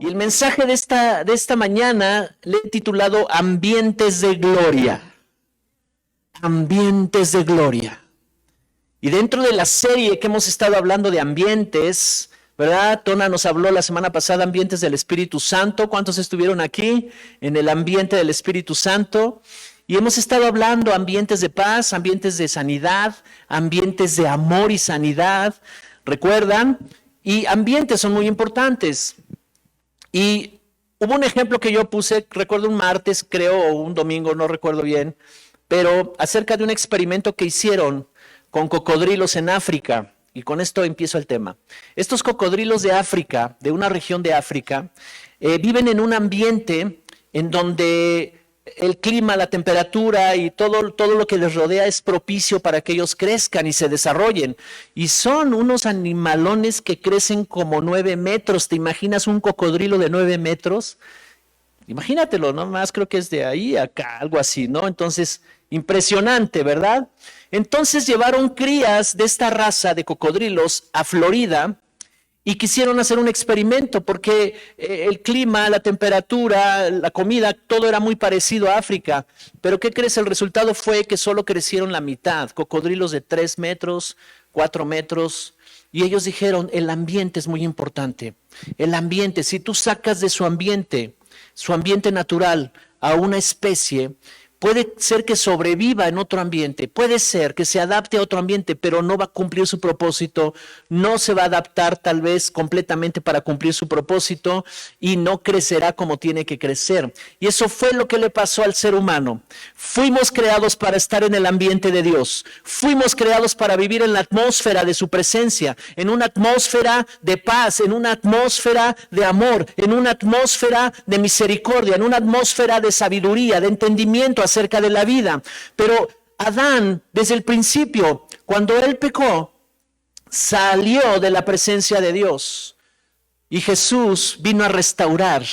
Y el mensaje de esta mañana le he titulado Ambientes de Gloria. Ambientes de Gloria. Y dentro de la serie que hemos estado hablando de ambientes, ¿verdad? Tona nos habló la semana pasada ambientes del Espíritu Santo. ¿Cuántos estuvieron aquí en el ambiente del Espíritu Santo? Y hemos estado hablando ambientes de paz, ambientes de sanidad, ambientes de amor y sanidad. ¿Recuerdan? Y ambientes son muy importantes. Y hubo un ejemplo que yo puse, recuerdo un martes, creo, o un domingo, no recuerdo bien, pero acerca de un experimento que hicieron con cocodrilos en África. Y con esto empiezo el tema. Estos cocodrilos de África, de una región de África, viven en un ambiente en donde el clima, la temperatura y todo lo que les rodea es propicio para que ellos crezcan y se desarrollen. Y son unos animalones que crecen como 9 metros. ¿Te imaginas un cocodrilo de 9 metros? Imagínatelo, ¿no? Más creo que es de ahí a acá, algo así, ¿no? Entonces, impresionante, ¿verdad? Entonces llevaron crías de esta raza de cocodrilos a Florida y quisieron hacer un experimento porque el clima, la temperatura, la comida, todo era muy parecido a África. Pero ¿qué crees? El resultado fue que solo crecieron la mitad, cocodrilos de 3 metros, 4 metros. Y ellos dijeron, el ambiente es muy importante. El ambiente, si tú sacas de su ambiente natural a una especie, puede ser que sobreviva en otro ambiente, puede ser que se adapte a otro ambiente, pero no va a cumplir su propósito, no se va a adaptar tal vez completamente para cumplir su propósito y no crecerá como tiene que crecer. Y eso fue lo que le pasó al ser humano. Fuimos creados para estar en el ambiente de Dios, fuimos creados para vivir en la atmósfera de su presencia, en una atmósfera de paz, en una atmósfera de amor, en una atmósfera de misericordia, en una atmósfera de sabiduría, de entendimiento acerca de la vida. Pero Adán, desde el principio, cuando él pecó, salió de la presencia de Dios. Y Jesús vino a restaurar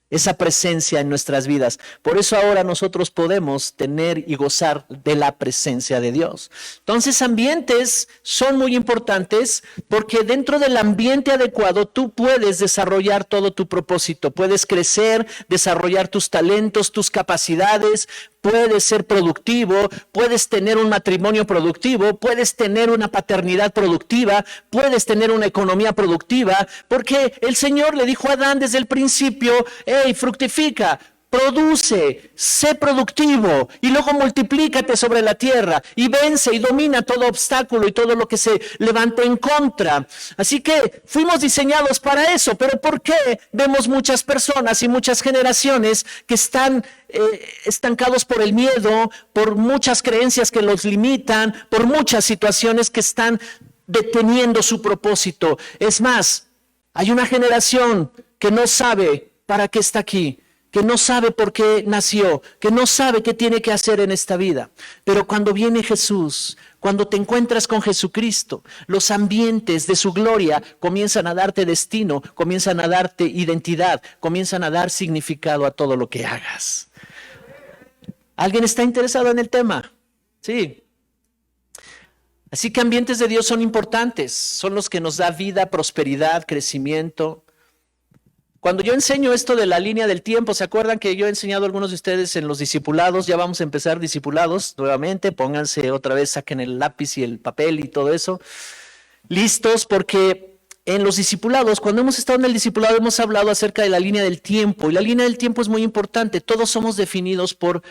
esa presencia en nuestras vidas. Por eso ahora nosotros podemos tener y gozar de la presencia de Dios. Entonces, ambientes son muy importantes porque dentro del ambiente adecuado tú puedes desarrollar todo tu propósito. Puedes crecer, desarrollar tus talentos, tus capacidades. Puedes ser productivo, puedes tener un matrimonio productivo, puedes tener una paternidad productiva, puedes tener una economía productiva, porque el Señor le dijo a Adán desde el principio, hey, fructifica, produce, sé productivo y luego multiplícate sobre la tierra y vence y domina todo obstáculo y todo lo que se levante en contra. Así que fuimos diseñados para eso, pero ¿por qué vemos muchas personas y muchas generaciones que están estancados por el miedo, por muchas creencias que los limitan, por muchas situaciones que están deteniendo su propósito? Es más, hay una generación que no sabe para qué está aquí, que no sabe por qué nació, que no sabe qué tiene que hacer en esta vida. Pero cuando viene Jesús, cuando te encuentras con Jesucristo, los ambientes de su gloria comienzan a darte destino, comienzan a darte identidad, comienzan a dar significado a todo lo que hagas. ¿Alguien está interesado en el tema? Sí. Así que ambientes de Dios son importantes, son los que nos da vida, prosperidad, crecimiento. Cuando yo enseño esto de la línea del tiempo, ¿se acuerdan que yo he enseñado a algunos de ustedes en los discipulados? Ya vamos a empezar discipulados nuevamente, pónganse otra vez, saquen el lápiz y el papel y todo eso. Listos, porque en los discipulados, cuando hemos estado en el discipulado, hemos hablado acerca de la línea del tiempo. Y la línea del tiempo es muy importante. Todos somos definidos por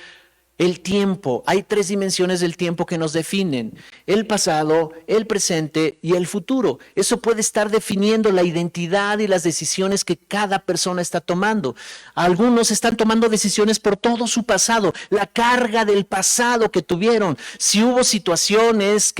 el tiempo. Hay 3 dimensiones del tiempo que nos definen: el pasado, el presente y el futuro. Eso puede estar definiendo la identidad y las decisiones que cada persona está tomando. Algunos están tomando decisiones por todo su pasado, la carga del pasado que tuvieron. Si hubo situaciones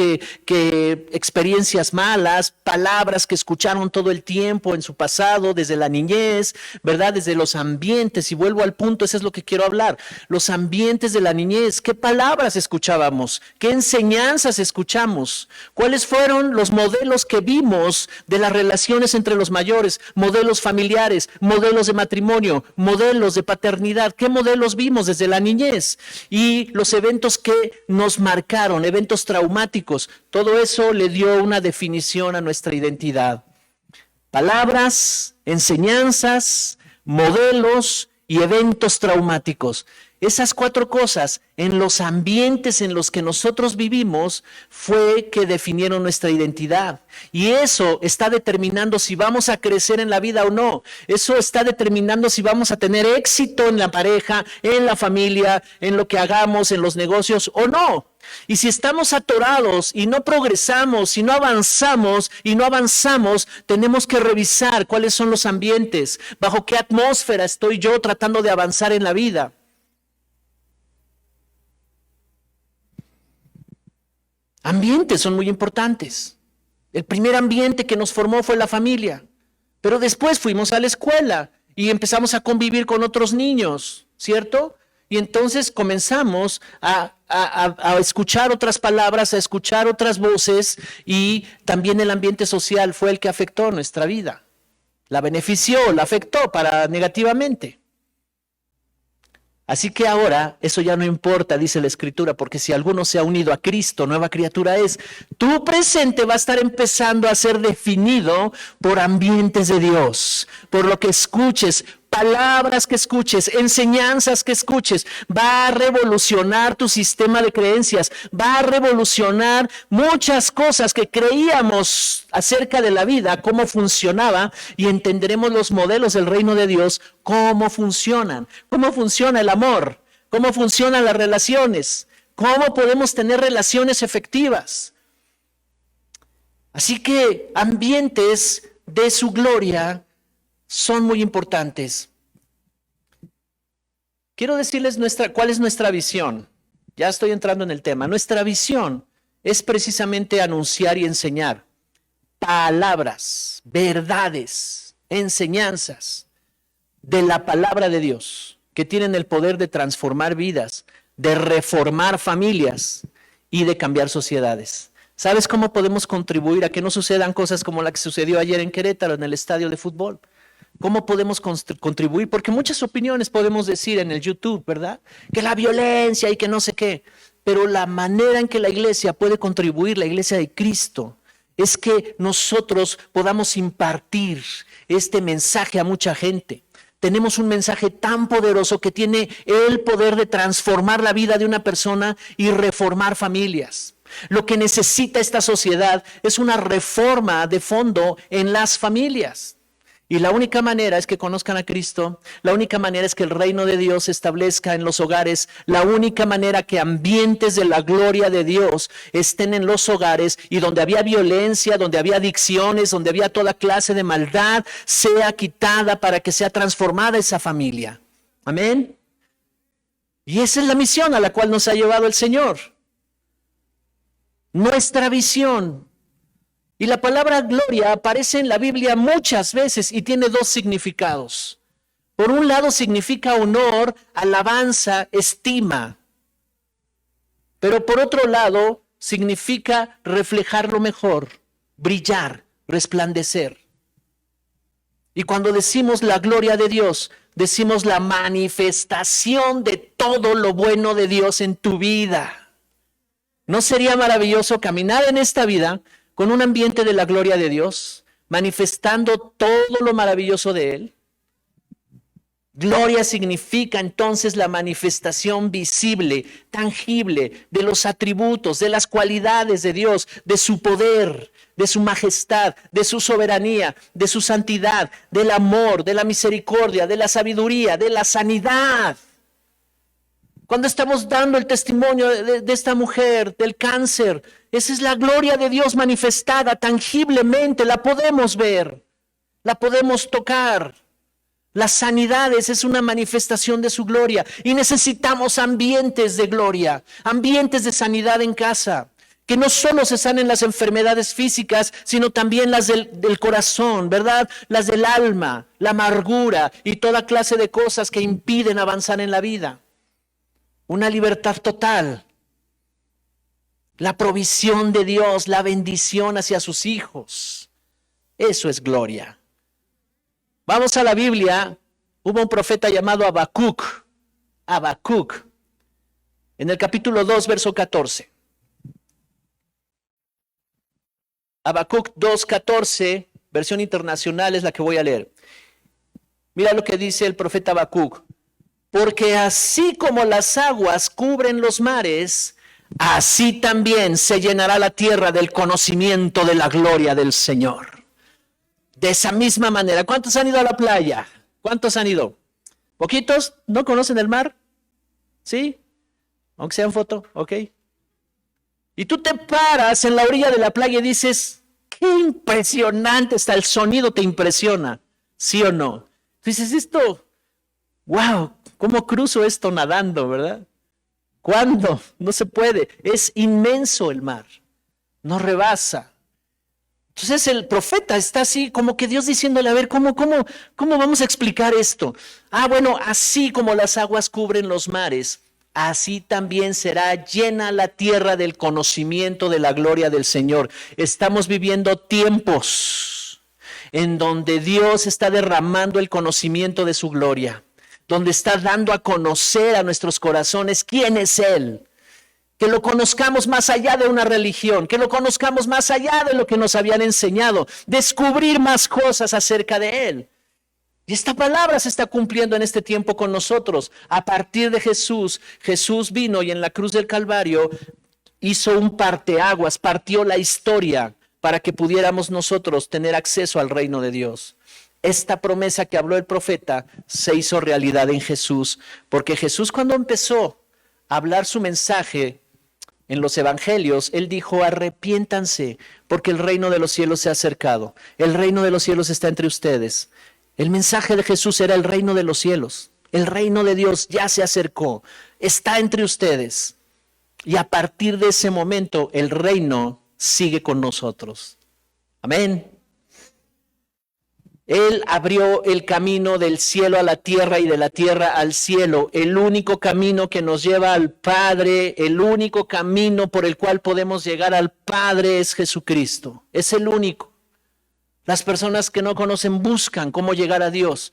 experiencias malas, palabras que escucharon todo el tiempo en su pasado, desde la niñez, ¿verdad? Desde los ambientes. Y vuelvo al punto, eso es lo que quiero hablar. Los ambientes de la niñez, ¿qué palabras escuchábamos? ¿Qué enseñanzas escuchamos? ¿Cuáles fueron los modelos que vimos de las relaciones entre los mayores? Modelos familiares, modelos de matrimonio, modelos de paternidad. ¿Qué modelos vimos desde la niñez? Y los eventos que nos marcaron, eventos traumáticos. Todo eso le dio una definición a nuestra identidad. Palabras, enseñanzas, modelos y eventos traumáticos. Esas 4 cosas en los ambientes en los que nosotros vivimos fue que definieron nuestra identidad. Y eso está determinando si vamos a crecer en la vida o no. Eso está determinando si vamos a tener éxito en la pareja, en la familia, en lo que hagamos, en los negocios o no. Y si estamos atorados y no progresamos, si no avanzamos y no avanzamos, tenemos que revisar cuáles son los ambientes, bajo qué atmósfera estoy yo tratando de avanzar en la vida. Ambientes son muy importantes. El primer ambiente que nos formó fue la familia, pero después fuimos a la escuela y empezamos a convivir con otros niños, ¿cierto? Y entonces comenzamos a escuchar otras palabras, a escuchar otras voces, y también el ambiente social fue el que afectó nuestra vida. La benefició, la afectó negativamente. Así que ahora eso ya no importa, dice la Escritura, porque si alguno se ha unido a Cristo, nueva criatura es. Tu presente va a estar empezando a ser definido por ambientes de Dios, por lo que escuches, palabras que escuches, enseñanzas que escuches. Va a revolucionar tu sistema de creencias, va a revolucionar muchas cosas que creíamos acerca de la vida, cómo funcionaba, y entenderemos los modelos del reino de Dios, cómo funcionan, cómo funciona el amor, cómo funcionan las relaciones, cómo podemos tener relaciones efectivas. Así que ambientes de su gloria son muy importantes. Quiero decirles cuál es nuestra visión. Ya estoy entrando en el tema. Nuestra visión es precisamente anunciar y enseñar palabras, verdades, enseñanzas de la palabra de Dios, que tienen el poder de transformar vidas, de reformar familias y de cambiar sociedades. ¿Sabes cómo podemos contribuir a que no sucedan cosas como la que sucedió ayer en Querétaro, en el estadio de fútbol? ¿Cómo podemos contribuir? Porque muchas opiniones podemos decir en el YouTube, ¿verdad? Que la violencia y que no sé qué. Pero la manera en que la iglesia puede contribuir, la iglesia de Cristo, es que nosotros podamos impartir este mensaje a mucha gente. Tenemos un mensaje tan poderoso que tiene el poder de transformar la vida de una persona y reformar familias. Lo que necesita esta sociedad es una reforma de fondo en las familias. Y la única manera es que conozcan a Cristo, la única manera es que el reino de Dios se establezca en los hogares, la única manera que ambientes de la gloria de Dios estén en los hogares, y donde había violencia, donde había adicciones, donde había toda clase de maldad, sea quitada para que sea transformada esa familia. Amén. Y esa es la misión a la cual nos ha llevado el Señor. Nuestra visión. Y la palabra gloria aparece en la Biblia muchas veces y tiene 2 significados. Por un lado significa honor, alabanza, estima. Pero por otro lado significa reflejar lo mejor, brillar, resplandecer. Y cuando decimos la gloria de Dios, decimos la manifestación de todo lo bueno de Dios en tu vida. ¿No sería maravilloso caminar en esta vida con un ambiente de la gloria de Dios, manifestando todo lo maravilloso de Él? Gloria significa entonces la manifestación visible, tangible, de los atributos, de las cualidades de Dios, de su poder, de su majestad, de su soberanía, de su santidad, del amor, de la misericordia, de la sabiduría, de la sanidad. Cuando estamos dando el testimonio de esta mujer, del cáncer, esa es la gloria de Dios manifestada tangiblemente, la podemos ver, la podemos tocar. Las sanidades es una manifestación de su gloria, y necesitamos ambientes de gloria, ambientes de sanidad en casa, que no solo se sanen las enfermedades físicas, sino también las del corazón, ¿verdad? Las del alma, la amargura y toda clase de cosas que impiden avanzar en la vida. Una libertad total. La provisión de Dios, la bendición hacia sus hijos. Eso es gloria. Vamos a la Biblia. Hubo un profeta llamado Habacuc. Habacuc. En el capítulo 2, verso 14. Habacuc 2:14, versión internacional, es la que voy a leer. Mira lo que dice el profeta Habacuc. Porque así como las aguas cubren los mares, así también se llenará la tierra del conocimiento de la gloria del Señor. De esa misma manera, ¿cuántos han ido a la playa? ¿Cuántos han ido? ¿Poquitos? ¿No conocen el mar? ¿Sí? Aunque sea en foto, ¿ok? Y tú te paras en la orilla de la playa y dices, qué impresionante está, el sonido te impresiona, ¿sí o no? Dices, esto, wow, ¿cómo cruzo esto nadando, verdad? ¿Cuándo? No se puede, es inmenso el mar, no rebasa. Entonces el profeta está así, como que Dios diciéndole, a ver, ¿cómo vamos a explicar esto? Ah, bueno, así como las aguas cubren los mares, así también será llena la tierra del conocimiento de la gloria del Señor. Estamos viviendo tiempos en donde Dios está derramando el conocimiento de su gloria, donde está dando a conocer a nuestros corazones quién es Él. Que lo conozcamos más allá de una religión, que lo conozcamos más allá de lo que nos habían enseñado, descubrir más cosas acerca de Él. Y esta palabra se está cumpliendo en este tiempo con nosotros. A partir de Jesús, Jesús vino y en la cruz del Calvario hizo un parteaguas, partió la historia para que pudiéramos nosotros tener acceso al reino de Dios. Esta promesa que habló el profeta se hizo realidad en Jesús, porque Jesús cuando empezó a hablar su mensaje en los evangelios, él dijo, arrepiéntanse, porque el reino de los cielos se ha acercado. El reino de los cielos está entre ustedes. El mensaje de Jesús era el reino de los cielos. El reino de Dios ya se acercó, está entre ustedes. Y a partir de ese momento, el reino sigue con nosotros. Amén. Él abrió el camino del cielo a la tierra y de la tierra al cielo. El único camino que nos lleva al Padre, el único camino por el cual podemos llegar al Padre es Jesucristo. Es el único. Las personas que no conocen buscan cómo llegar a Dios.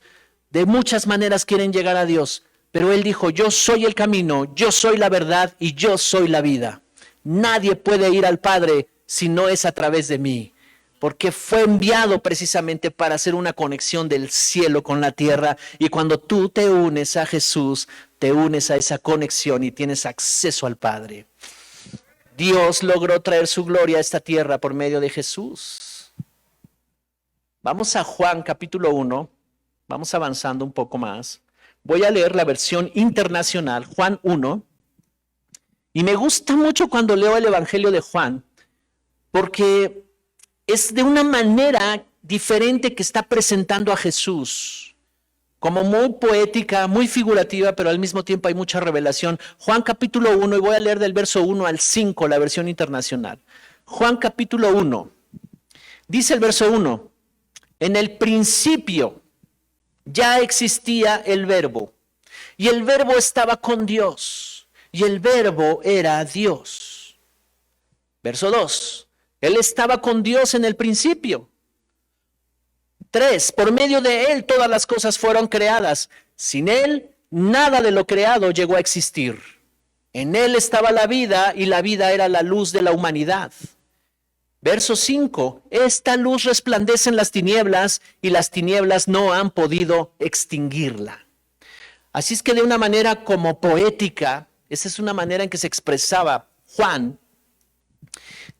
De muchas maneras quieren llegar a Dios. Pero Él dijo, yo soy el camino, yo soy la verdad y yo soy la vida. Nadie puede ir al Padre si no es a través de mí. Porque fue enviado precisamente para hacer una conexión del cielo con la tierra. Y cuando tú te unes a Jesús, te unes a esa conexión y tienes acceso al Padre. Dios logró traer su gloria a esta tierra por medio de Jesús. Vamos a Juan capítulo 1. Vamos avanzando un poco más. Voy a leer la versión internacional, Juan 1. Y me gusta mucho cuando leo el Evangelio de Juan, porque es de una manera diferente que está presentando a Jesús, como muy poética, muy figurativa, pero al mismo tiempo hay mucha revelación. Juan capítulo 1, y voy a leer del verso 1 al 5, la versión internacional. Juan capítulo 1, dice el verso 1, en el principio ya existía el verbo, y el verbo estaba con Dios, y el verbo era Dios. Verso 2. Él estaba con Dios en el principio. 3. Por medio de Él todas las cosas fueron creadas. Sin Él, nada de lo creado llegó a existir. En Él estaba la vida y la vida era la luz de la humanidad. Verso 5. Esta luz resplandece en las tinieblas y las tinieblas no han podido extinguirla. Así es que de una manera como poética, esa es una manera en que se expresaba Juan.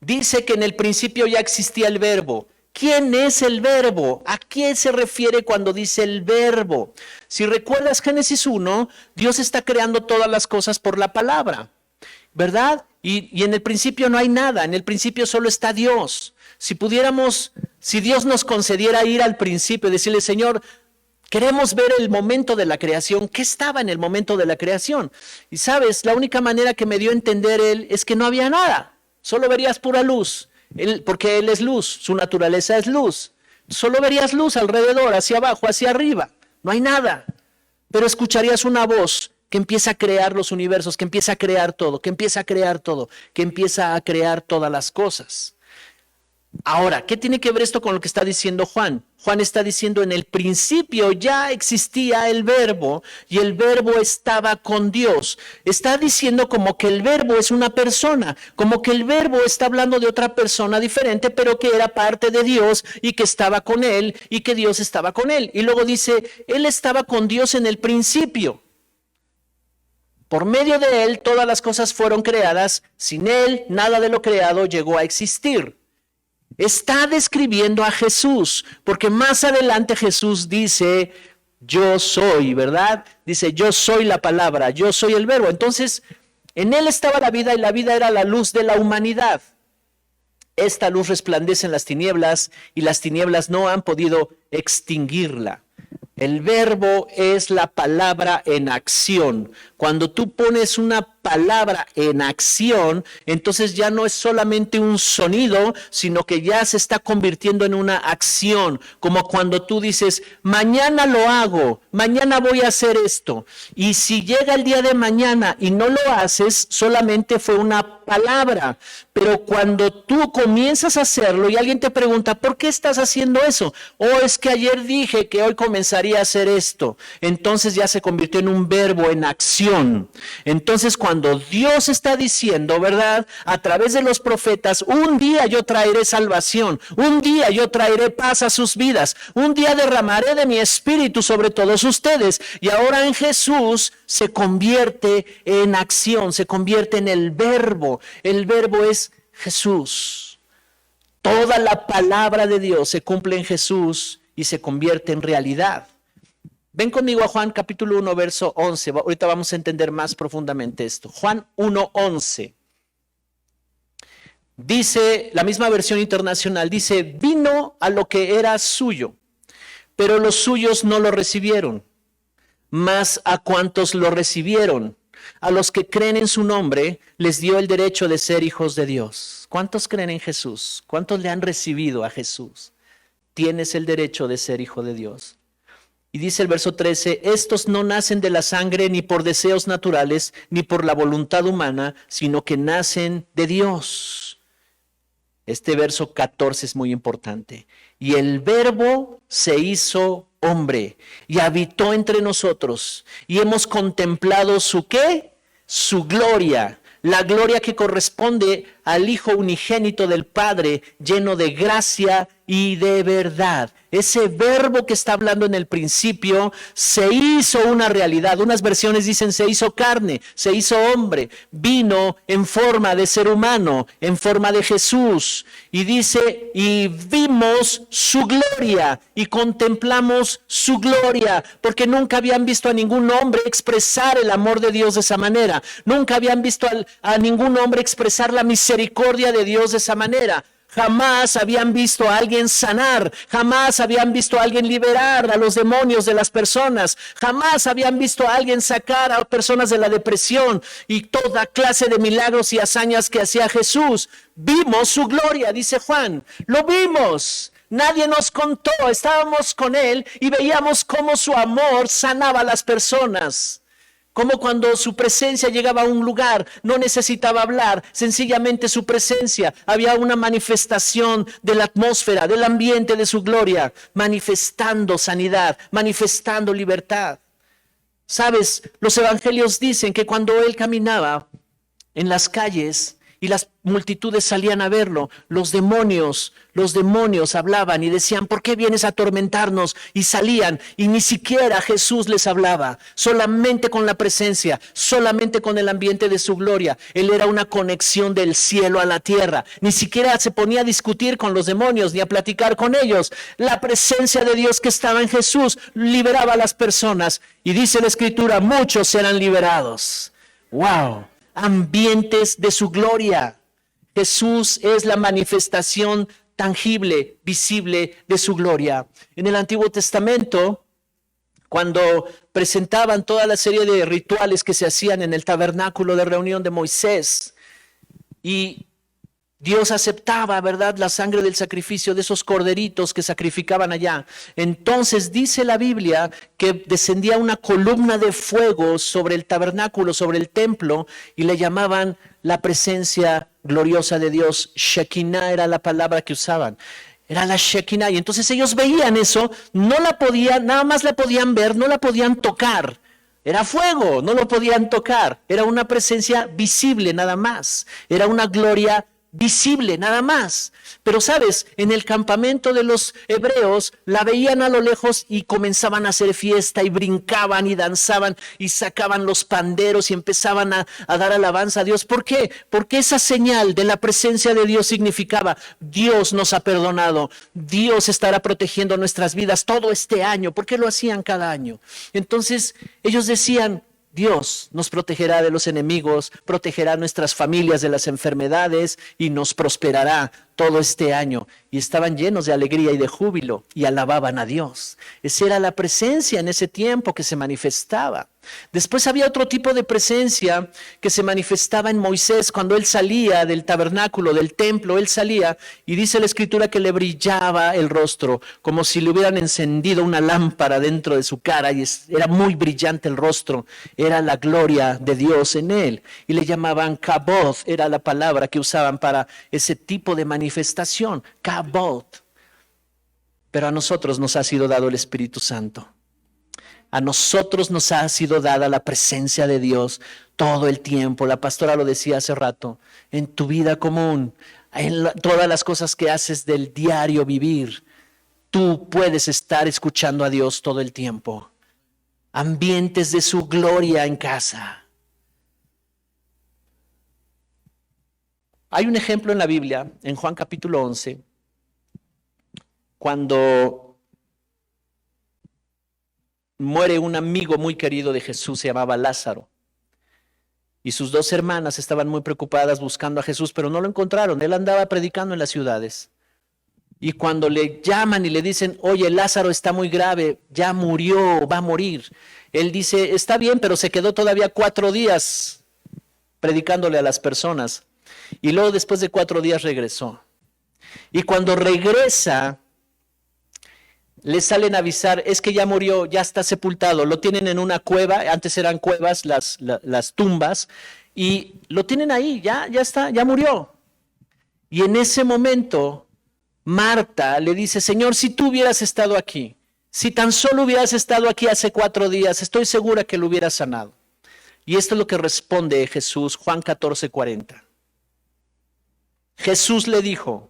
Dice que en el principio ya existía el verbo. ¿Quién es el verbo? ¿A qué se refiere cuando dice el verbo? Si recuerdas Génesis 1, Dios está creando todas las cosas por la palabra, ¿verdad? Y en el principio no hay nada, en el principio solo está Dios. Si Dios nos concediera ir al principio y decirle, Señor, queremos ver el momento de la creación. ¿Qué estaba en el momento de la creación? Y sabes, la única manera que me dio a entender Él es que no había nada. Solo verías pura luz, porque Él es luz, su naturaleza es luz. Solo verías luz alrededor, hacia abajo, hacia arriba. No hay nada. Pero escucharías una voz que empieza a crear los universos, que empieza a crear todo, que empieza a crear todo, que empieza a crear todas las cosas. Ahora, ¿qué tiene que ver esto con lo que está diciendo Juan? Juan está diciendo, en el principio ya existía el verbo y el verbo estaba con Dios. Está diciendo como que el verbo es una persona, como que el verbo está hablando de otra persona diferente, pero que era parte de Dios y que estaba con él y que Dios estaba con él. Y luego dice, él estaba con Dios en el principio. Por medio de él todas las cosas fueron creadas, sin él nada de lo creado llegó a existir. Está describiendo a Jesús, porque más adelante Jesús dice, yo soy, ¿verdad? Dice, yo soy la palabra, yo soy el verbo. Entonces, en él estaba la vida y la vida era la luz de la humanidad. Esta luz resplandece en las tinieblas y las tinieblas no han podido extinguirla. El verbo es la palabra en acción. Cuando tú pones una palabra en acción, entonces ya no es solamente un sonido, sino que ya se está convirtiendo en una acción. Como cuando tú dices, mañana lo hago, mañana voy a hacer esto. Y si llega el día de mañana y no lo haces, solamente fue una palabra. Pero cuando tú comienzas a hacerlo y alguien te pregunta, ¿por qué estás haciendo eso? Es que ayer dije que hoy comenzaría a hacer esto. Entonces ya se convirtió en un verbo en acción. Entonces cuando Dios está diciendo, ¿verdad? A través de los profetas, un día yo traeré salvación, un día yo traeré paz a sus vidas, un día derramaré de mi espíritu sobre todos ustedes. Y ahora en Jesús se convierte en acción, se convierte en el verbo. El verbo es Jesús. Toda la palabra de Dios se cumple en Jesús y se convierte en realidad. Ven conmigo a Juan capítulo 1, verso 11. Ahorita vamos a entender más profundamente esto. Juan 1, 11. Dice, la misma versión internacional, dice, vino a lo que era suyo, pero los suyos no lo recibieron. Mas a cuantos lo recibieron, a los que creen en su nombre, les dio el derecho de ser hijos de Dios. ¿Cuántos creen en Jesús? ¿Cuántos le han recibido a Jesús? Tienes el derecho de ser hijo de Dios. Y dice el verso 13, estos no nacen de la sangre ni por deseos naturales, ni por la voluntad humana, sino que nacen de Dios. Este verso 14 es muy importante. Y el verbo se hizo hombre y habitó entre nosotros y hemos contemplado su ¿qué? Su gloria, la gloria que corresponde al Hijo unigénito del Padre, lleno de gracia y de verdad. Ese verbo que está hablando en el principio se hizo una realidad. Unas versiones dicen se hizo carne, se hizo hombre, vino en forma de ser humano, en forma de Jesús. Y dice, y vimos su gloria y contemplamos su gloria, porque nunca habían visto a ningún hombre expresar el amor de Dios de esa manera. Nunca habían visto a ningún hombre expresar la misericordia de Dios de esa manera. Jamás habían visto a alguien sanar, jamás habían visto a alguien liberar a los demonios de las personas, jamás habían visto a alguien sacar a personas de la depresión y toda clase de milagros y hazañas que hacía Jesús. Vimos su gloria, dice Juan, lo vimos. Nadie nos contó, estábamos con él y veíamos cómo su amor sanaba a las personas. Como cuando su presencia llegaba a un lugar, no necesitaba hablar, sencillamente su presencia, había una manifestación de la atmósfera, del ambiente de su gloria, manifestando sanidad, manifestando libertad. Sabes, los evangelios dicen que cuando él caminaba en las calles y las multitudes salían a verlo, los demonios hablaban y decían, ¿por qué vienes a atormentarnos? Y salían y ni siquiera Jesús les hablaba, solamente con la presencia, solamente con el ambiente de su gloria. Él era una conexión del cielo a la tierra, ni siquiera se ponía a discutir con los demonios ni a platicar con ellos. La presencia de Dios que estaba en Jesús liberaba a las personas y dice la Escritura, muchos serán liberados. ¡Wow! Ambientes de su gloria. Jesús es la manifestación tangible, visible de su gloria. En el Antiguo Testamento, cuando presentaban toda la serie de rituales que se hacían en el tabernáculo de reunión de Moisés, y Dios aceptaba, ¿verdad?, la sangre del sacrificio de esos corderitos que sacrificaban allá. Entonces dice la Biblia que descendía una columna de fuego sobre el tabernáculo, sobre el templo, y le llamaban la presencia gloriosa de Dios. Shekinah era la palabra que usaban. Era la Shekinah. Y entonces ellos veían eso, no la podían, nada más la podían ver, no la podían tocar. Era fuego, no lo podían tocar. Era una presencia visible nada más. Era una gloria visible nada más. Pero sabes, en el campamento de los hebreos la veían a lo lejos y comenzaban a hacer fiesta y brincaban y danzaban y sacaban los panderos y empezaban a dar alabanza a Dios. ¿Por qué? Porque esa señal de la presencia de Dios significaba: Dios nos ha perdonado, Dios estará protegiendo nuestras vidas todo este año. ¿Por qué lo hacían cada año? Entonces ellos decían: Dios nos protegerá de los enemigos, protegerá a nuestras familias de las enfermedades y nos prosperará todo este año. Y estaban llenos de alegría y de júbilo y alababan a Dios. Esa era la presencia en ese tiempo que se manifestaba. Después había otro tipo de presencia que se manifestaba en Moisés cuando él salía del tabernáculo, del templo. Él salía y dice la escritura que le brillaba el rostro, como si le hubieran encendido una lámpara dentro de su cara, y era muy brillante el rostro. Era la gloria de Dios en él. Y le llamaban Kabod, era la palabra que usaban para ese tipo de manifestación, Kabod. Pero a nosotros nos ha sido dado el Espíritu Santo. A nosotros nos ha sido dada la presencia de Dios todo el tiempo. La pastora lo decía hace rato, en tu vida común, en todas las cosas que haces del diario vivir, tú puedes estar escuchando a Dios todo el tiempo. Ambientes de su gloria en casa. Hay un ejemplo en la Biblia, en Juan capítulo 11, cuando muere un amigo muy querido de Jesús, se llamaba Lázaro. Y sus dos hermanas estaban muy preocupadas buscando a Jesús, pero no lo encontraron. Él andaba predicando en las ciudades. Y cuando le llaman y le dicen: oye, Lázaro está muy grave, ya murió, va a morir. Él dice: está bien, pero se quedó todavía 4 días predicándole a las personas. Y luego después de 4 días regresó. Y cuando regresa, les salen a avisar: es que ya murió, ya está sepultado, lo tienen en una cueva. Antes eran cuevas, las tumbas, y lo tienen ahí, ya está, ya murió. Y en ese momento Marta le dice: Señor, si tú hubieras estado aquí, si tan solo hubieras estado aquí hace 4 días, estoy segura que lo hubieras sanado. Y esto es lo que responde Jesús, Juan 14:40. Jesús le dijo: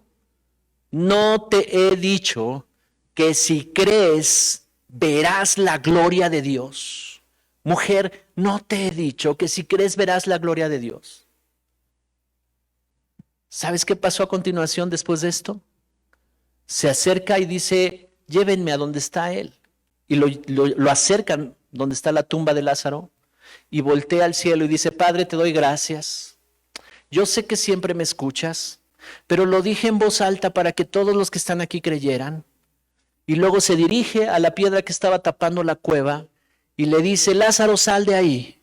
no te he dicho que si crees verás la gloria de Dios. Mujer, no te he dicho que si crees verás la gloria de Dios. ¿Sabes qué pasó a continuación después de esto? Se acerca y dice: llévenme a donde está él. Y lo acercan donde está la tumba de Lázaro, y voltea al cielo y dice: Padre, te doy gracias. Yo sé que siempre me escuchas, pero lo dije en voz alta para que todos los que están aquí creyeran. Y luego se dirige a la piedra que estaba tapando la cueva y le dice: Lázaro, sal de ahí.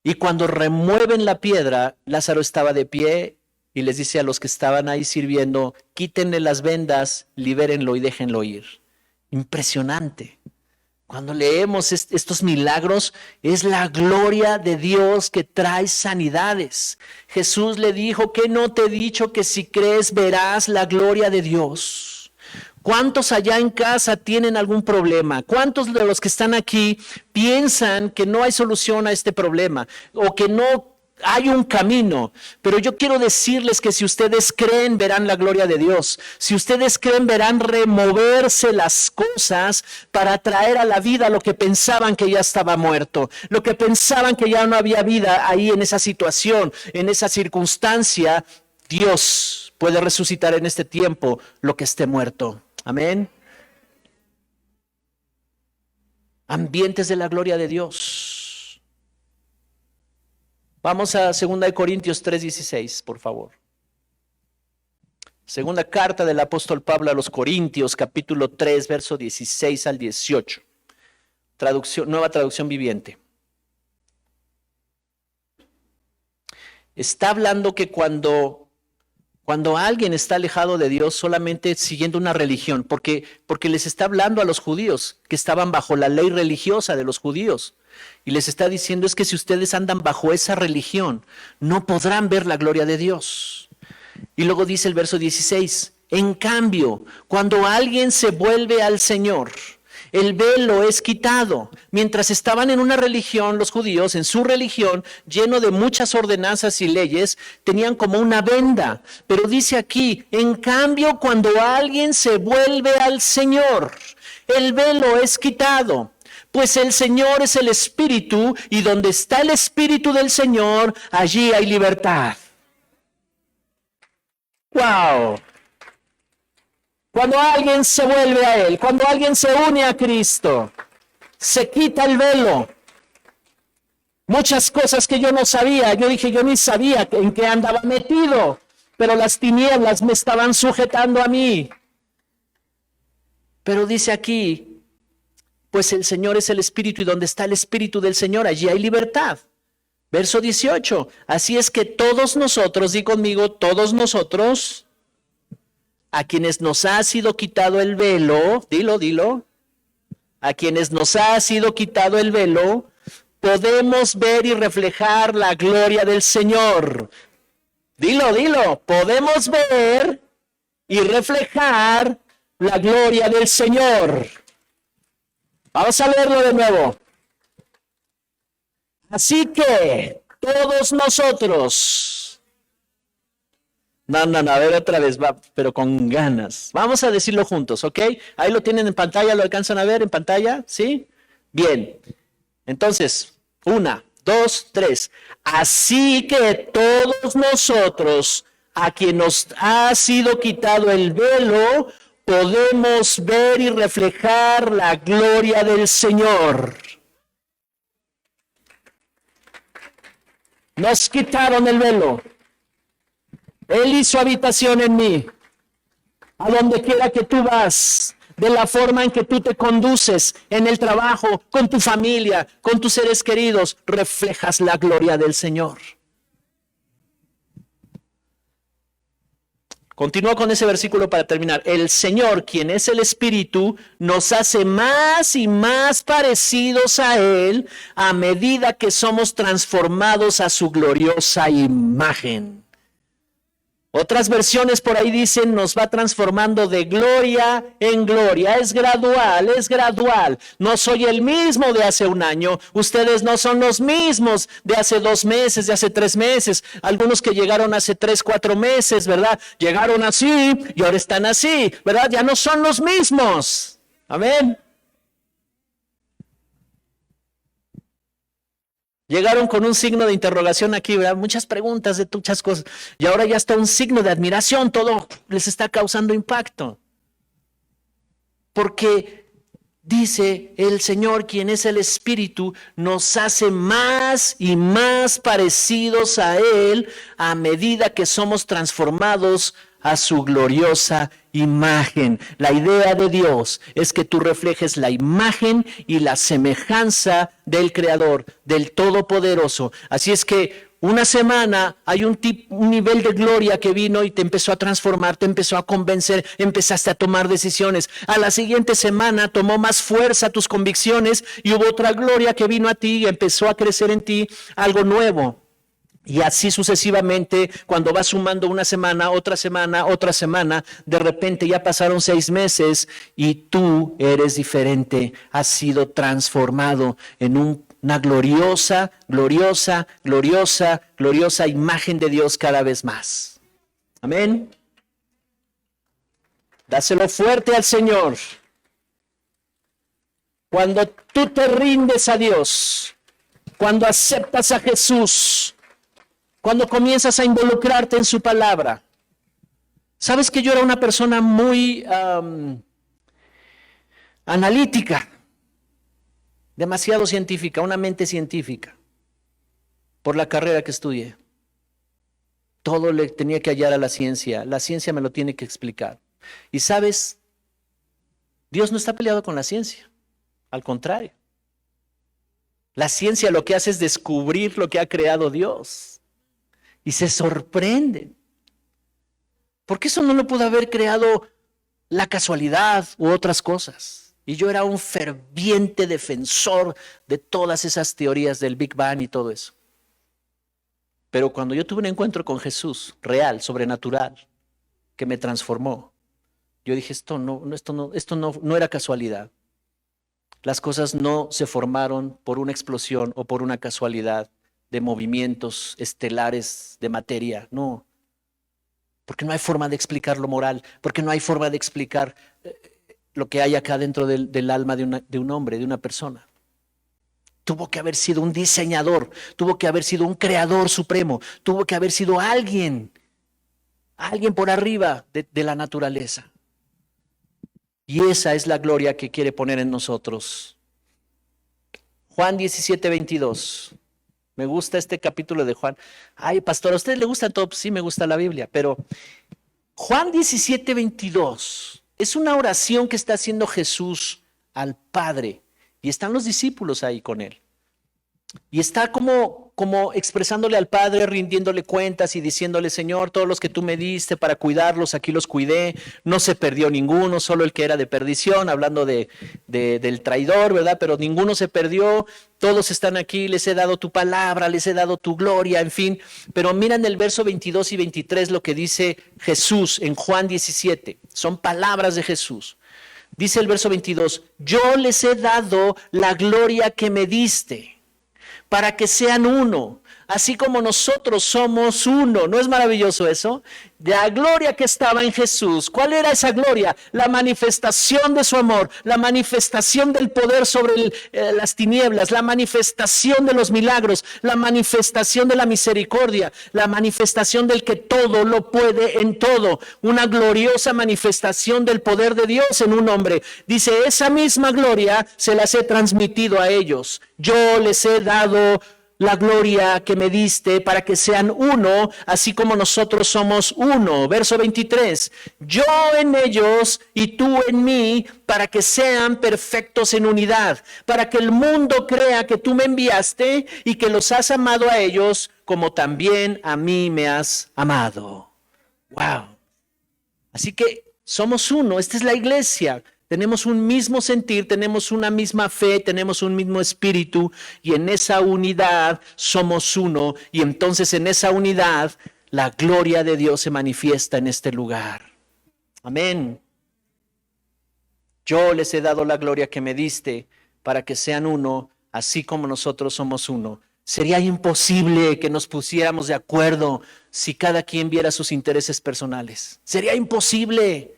Y cuando remueven la piedra, Lázaro estaba de pie y les dice a los que estaban ahí sirviendo: quítenle las vendas, libérenlo y déjenlo ir. Impresionante. Cuando leemos estos milagros, es la gloria de Dios que trae sanidades. Jesús le dijo: ¿qué no te he dicho que si crees verás la gloria de Dios? ¿Cuántos allá en casa tienen algún problema? ¿Cuántos de los que están aquí piensan que no hay solución a este problema o que no hay un camino? Pero yo quiero decirles que si ustedes creen, verán la gloria de Dios. Si ustedes creen, verán removerse las cosas para traer a la vida lo que pensaban que ya estaba muerto, lo que pensaban que ya no había vida ahí en esa situación, en esa circunstancia. Dios puede resucitar en este tiempo lo que esté muerto. Amén. Ambientes de la gloria de Dios. Vamos a 2 Corintios 3:16, por favor. Segunda carta del apóstol Pablo a los Corintios, capítulo 3, verso 16 al 18. Nueva traducción viviente. Está hablando que cuando Cuando alguien está alejado de Dios solamente siguiendo una religión, porque les está hablando a los judíos que estaban bajo la ley religiosa de los judíos. Y les está diciendo es que si ustedes andan bajo esa religión, no podrán ver la gloria de Dios. Y luego dice el verso 16, en cambio, cuando alguien se vuelve al Señor, el velo es quitado. Mientras estaban en una religión, los judíos, en su religión, lleno de muchas ordenanzas y leyes, tenían como una venda. Pero dice aquí, en cambio, cuando alguien se vuelve al Señor, el velo es quitado. Pues el Señor es el Espíritu, y donde está el Espíritu del Señor, allí hay libertad. ¡Wow! Cuando alguien se vuelve a Él, cuando alguien se une a Cristo, se quita el velo. Muchas cosas que yo no sabía, yo dije, yo ni sabía en qué andaba metido, pero las tinieblas me estaban sujetando a mí. Pero dice aquí, pues el Señor es el Espíritu, y donde está el Espíritu del Señor, allí hay libertad. Verso 18, así es que todos nosotros, di conmigo, todos nosotros, a quienes nos ha sido quitado el velo, dilo, a quienes nos ha sido quitado el velo, podemos ver y reflejar la gloria del Señor. Dilo, podemos ver y reflejar la gloria del Señor. Vamos a leerlo de nuevo. Así que todos nosotros... No, a ver otra vez, va, pero con ganas. Vamos a decirlo juntos, ¿ok? Ahí lo tienen en pantalla, ¿lo alcanzan a ver en pantalla? ¿Sí? Bien. Entonces, 1, 2, 3. Así que todos nosotros, a quien nos ha sido quitado el velo, podemos ver y reflejar la gloria del Señor. Nos quitaron el velo. Él hizo habitación en mí. A donde quiera que tú vas, de la forma en que tú te conduces, en el trabajo, con tu familia, con tus seres queridos, reflejas la gloria del Señor. Continúo con ese versículo para terminar. El Señor, quien es el Espíritu, nos hace más y más parecidos a Él a medida que somos transformados a su gloriosa imagen. Otras versiones por ahí dicen, nos va transformando de gloria en gloria. Es gradual. No soy el mismo de hace un año. Ustedes no son los mismos de hace 2 meses, de hace 3 meses. Algunos que llegaron hace 3, 4 meses, ¿verdad? Llegaron así y ahora están así, ¿verdad? Ya no son los mismos. Amén. Llegaron con un signo de interrogación aquí, ¿verdad? Muchas preguntas de muchas cosas. Y ahora ya está un signo de admiración, todo les está causando impacto. Porque dice el Señor, quien es el Espíritu, nos hace más y más parecidos a Él a medida que somos transformados a su gloriosa imagen. La idea de Dios es que tú reflejes la imagen y la semejanza del Creador, del Todopoderoso. Así es que una semana hay un nivel de gloria que vino y te empezó a transformar, te empezó a convencer, empezaste a tomar decisiones. A la siguiente semana tomó más fuerza tus convicciones y hubo otra gloria que vino a ti y empezó a crecer en ti algo nuevo. Y así sucesivamente, cuando vas sumando una semana, otra semana, de repente ya pasaron 6 meses y tú eres diferente, has sido transformado en una gloriosa imagen de Dios cada vez más. Amén. Dáselo fuerte al Señor. Cuando tú te rindes a Dios, cuando aceptas a Jesús, cuando comienzas a involucrarte en su palabra. Sabes que yo era una persona muy analítica, demasiado científica, una mente científica, por la carrera que estudié. Todo le tenía que hallar a la ciencia me lo tiene que explicar. Y sabes, Dios no está peleado con la ciencia, al contrario. La ciencia lo que hace es descubrir lo que ha creado Dios. Y se sorprenden. Porque eso no lo pudo haber creado la casualidad u otras cosas. Y yo era un ferviente defensor de todas esas teorías del Big Bang y todo eso. Pero cuando yo tuve un encuentro con Jesús, real, sobrenatural, que me transformó, yo dije, esto no era casualidad. Las cosas no se formaron por una explosión o por una casualidad de movimientos estelares de materia, no. Porque no hay forma de explicar lo moral, porque no hay forma de explicar lo que hay acá dentro del alma de un hombre, de una persona. Tuvo que haber sido un diseñador, tuvo que haber sido un creador supremo, tuvo que haber sido alguien por arriba de la naturaleza. Y esa es la gloria que quiere poner en nosotros. Juan 17:22. Me gusta este capítulo de Juan. Ay, pastor, ¿a usted le gusta todo? Sí, me gusta la Biblia, pero Juan 17:22 es una oración que está haciendo Jesús al Padre y están los discípulos ahí con él. Y está como expresándole al Padre, rindiéndole cuentas y diciéndole, Señor, todos los que tú me diste para cuidarlos, aquí los cuidé, no se perdió ninguno, solo el que era de perdición, hablando del traidor, ¿verdad? Pero ninguno se perdió, todos están aquí, les he dado tu palabra, les he dado tu gloria, en fin. Pero miren el verso 22 y 23 lo que dice Jesús en Juan 17, son palabras de Jesús. Dice el verso 22, yo les he dado la gloria que me diste, para que sean uno, así como nosotros somos uno. ¿No es maravilloso eso? La gloria que estaba en Jesús. ¿Cuál era esa gloria? La manifestación de su amor, la manifestación del poder sobre las tinieblas, la manifestación de los milagros, la manifestación de la misericordia, la manifestación del que todo lo puede en todo. Una gloriosa manifestación del poder de Dios en un hombre. Dice, esa misma gloria se las he transmitido a ellos. Yo les he dado la gloria que me diste para que sean uno, así como nosotros somos uno. Verso 23, yo en ellos y tú en mí, para que sean perfectos en unidad, para que el mundo crea que tú me enviaste y que los has amado a ellos como también a mí me has amado. Wow. Así que somos uno, esta es la iglesia. Tenemos un mismo sentir, tenemos una misma fe, tenemos un mismo espíritu y en esa unidad somos uno y entonces en esa unidad la gloria de Dios se manifiesta en este lugar. Amén. Yo les he dado la gloria que me diste para que sean uno, así como nosotros somos uno. Sería imposible que nos pusiéramos de acuerdo si cada quien viera sus intereses personales. Sería imposible.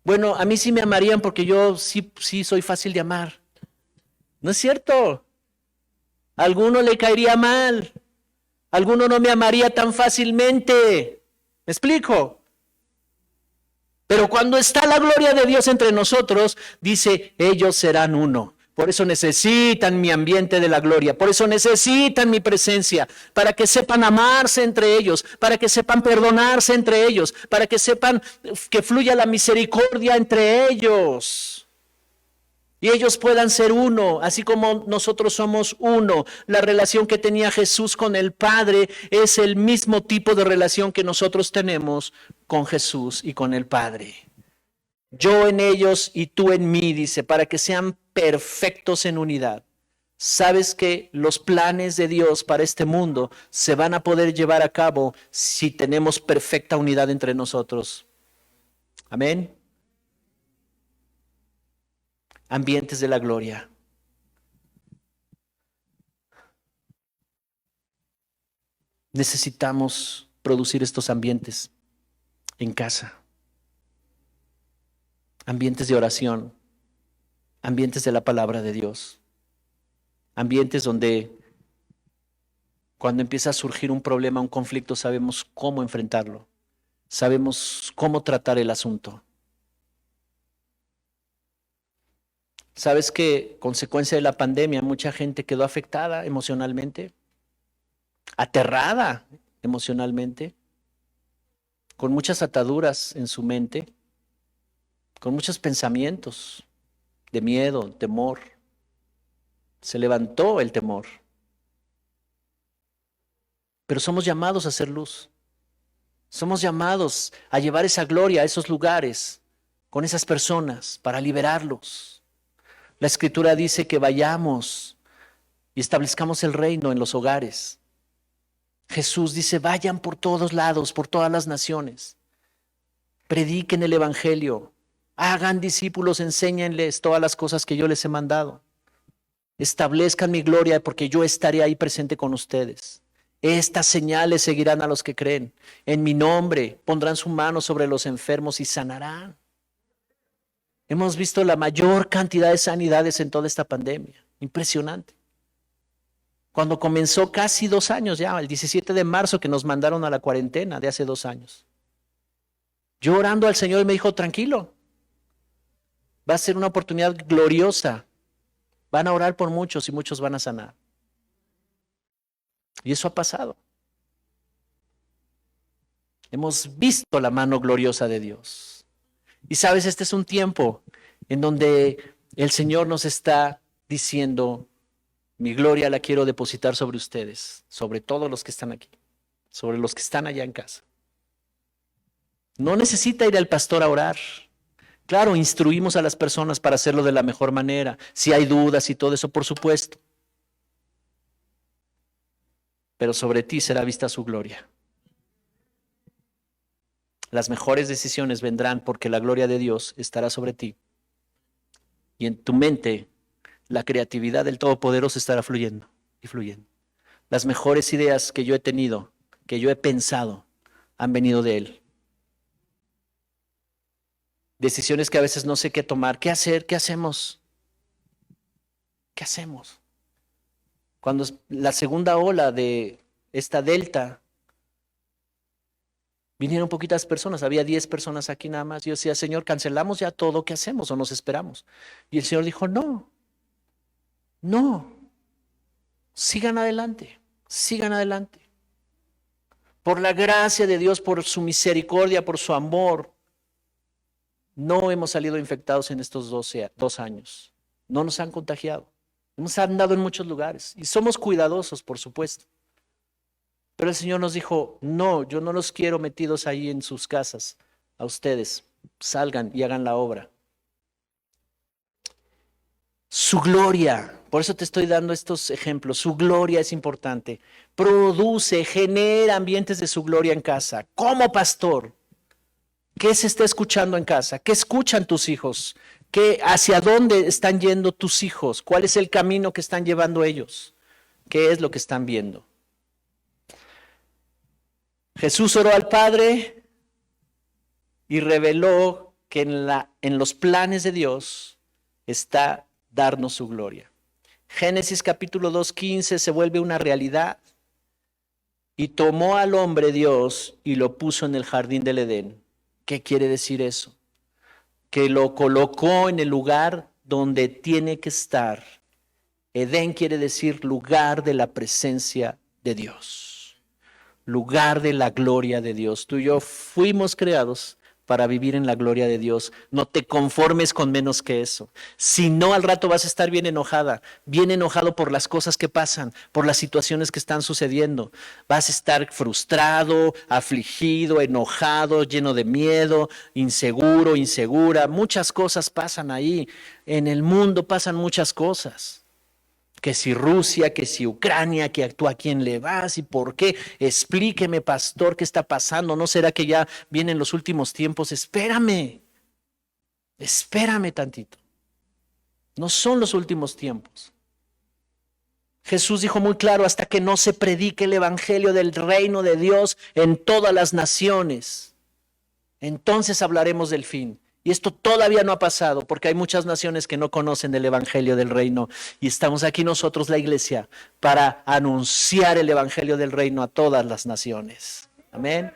Bueno, a mí sí me amarían porque yo sí soy fácil de amar. ¿No es cierto? A alguno le caería mal. A alguno no me amaría tan fácilmente. ¿Me explico? Pero cuando está la gloria de Dios entre nosotros, dice, ellos serán uno. Por eso necesitan mi ambiente de la gloria, por eso necesitan mi presencia, para que sepan amarse entre ellos, para que sepan perdonarse entre ellos, para que sepan que fluya la misericordia entre ellos. Y ellos puedan ser uno, así como nosotros somos uno. La relación que tenía Jesús con el Padre es el mismo tipo de relación que nosotros tenemos con Jesús y con el Padre. Yo en ellos y tú en mí, dice, para que sean perfectos en unidad. ¿Sabes que los planes de Dios para este mundo se van a poder llevar a cabo si tenemos perfecta unidad entre nosotros? Amén. Ambientes de la gloria. Necesitamos producir estos ambientes en casa. Ambientes de oración, ambientes de la palabra de Dios, ambientes donde cuando empieza a surgir un problema, un conflicto, sabemos cómo enfrentarlo, sabemos cómo tratar el asunto. ¿Sabes que consecuencia de la pandemia mucha gente quedó afectada emocionalmente, aterrada emocionalmente, con muchas ataduras en su mente? Con muchos pensamientos de miedo, temor. Se levantó el temor. Pero somos llamados a hacer luz. Somos llamados a llevar esa gloria a esos lugares, con esas personas, para liberarlos. La Escritura dice que vayamos y establezcamos el reino en los hogares. Jesús dice, vayan por todos lados, por todas las naciones. Prediquen el Evangelio. Hagan discípulos, enséñenles todas las cosas que yo les he mandado. Establezcan mi gloria porque yo estaré ahí presente con ustedes. Estas señales seguirán a los que creen. En mi nombre pondrán su mano sobre los enfermos y sanarán. Hemos visto la mayor cantidad de sanidades en toda esta pandemia. Impresionante. Cuando comenzó casi 2 años ya, el 17 de marzo que nos mandaron a la cuarentena de hace 2 años. Yo orando al Señor y me dijo, tranquilo, va a ser una oportunidad gloriosa. Van a orar por muchos y muchos van a sanar. Y eso ha pasado. Hemos visto la mano gloriosa de Dios. Y sabes, este es un tiempo en donde el Señor nos está diciendo, mi gloria la quiero depositar sobre ustedes, sobre todos los que están aquí, sobre los que están allá en casa. No necesita ir al pastor a orar. Claro, instruimos a las personas para hacerlo de la mejor manera. Si hay dudas y todo eso, por supuesto. Pero sobre ti será vista su gloria. Las mejores decisiones vendrán porque la gloria de Dios estará sobre ti. Y en tu mente, la creatividad del Todopoderoso estará fluyendo y fluyendo. Las mejores ideas que yo he tenido, que yo he pensado, han venido de Él. Decisiones que a veces no sé qué tomar. ¿Qué hacer? ¿Qué hacemos? ¿Qué hacemos? Cuando la segunda ola de esta Delta, vinieron poquitas personas, había 10 personas aquí nada más. Yo decía, Señor, cancelamos ya todo, ¿qué hacemos o nos esperamos? Y el Señor dijo, no, sigan adelante, sigan adelante. Por la gracia de Dios, por su misericordia, por su amor, no hemos salido infectados en estos 2 años. No nos han contagiado. Hemos andado en muchos lugares y somos cuidadosos, por supuesto. Pero el Señor nos dijo, no, yo no los quiero metidos ahí en sus casas, a ustedes. Salgan y hagan la obra. Su gloria, por eso te estoy dando estos ejemplos, su gloria es importante. Produce, genera ambientes de su gloria en casa. Como pastor, ¿qué se está escuchando en casa? ¿Qué escuchan tus hijos? ¿Hacia dónde están yendo tus hijos? ¿Cuál es el camino que están llevando ellos? ¿Qué es lo que están viendo? Jesús oró al Padre y reveló que en los planes de Dios está darnos su gloria. Génesis capítulo 2:15 se vuelve una realidad. Y tomó al hombre Dios y lo puso en el jardín del Edén. ¿Qué quiere decir eso? Que lo colocó en el lugar donde tiene que estar. Edén quiere decir lugar de la presencia de Dios, lugar de la gloria de Dios. Tú y yo fuimos creados para vivir en la gloria de Dios. No te conformes con menos que eso. Si no, al rato vas a estar bien enojado por las cosas que pasan, por las situaciones que están sucediendo. Vas a estar frustrado, afligido, enojado, lleno de miedo, inseguro, insegura. Muchas cosas pasan ahí. En el mundo pasan muchas cosas. Que si Rusia, que si Ucrania, que tú a quién le vas y por qué. Explíqueme, pastor, qué está pasando. ¿No será que ya vienen los últimos tiempos? Espérame tantito. No son los últimos tiempos. Jesús dijo muy claro, hasta que no se predique el evangelio del reino de Dios en todas las naciones, entonces hablaremos del fin. Y esto todavía no ha pasado porque hay muchas naciones que no conocen del evangelio del reino. Y estamos aquí nosotros, la iglesia, para anunciar el evangelio del reino a todas las naciones. Amén.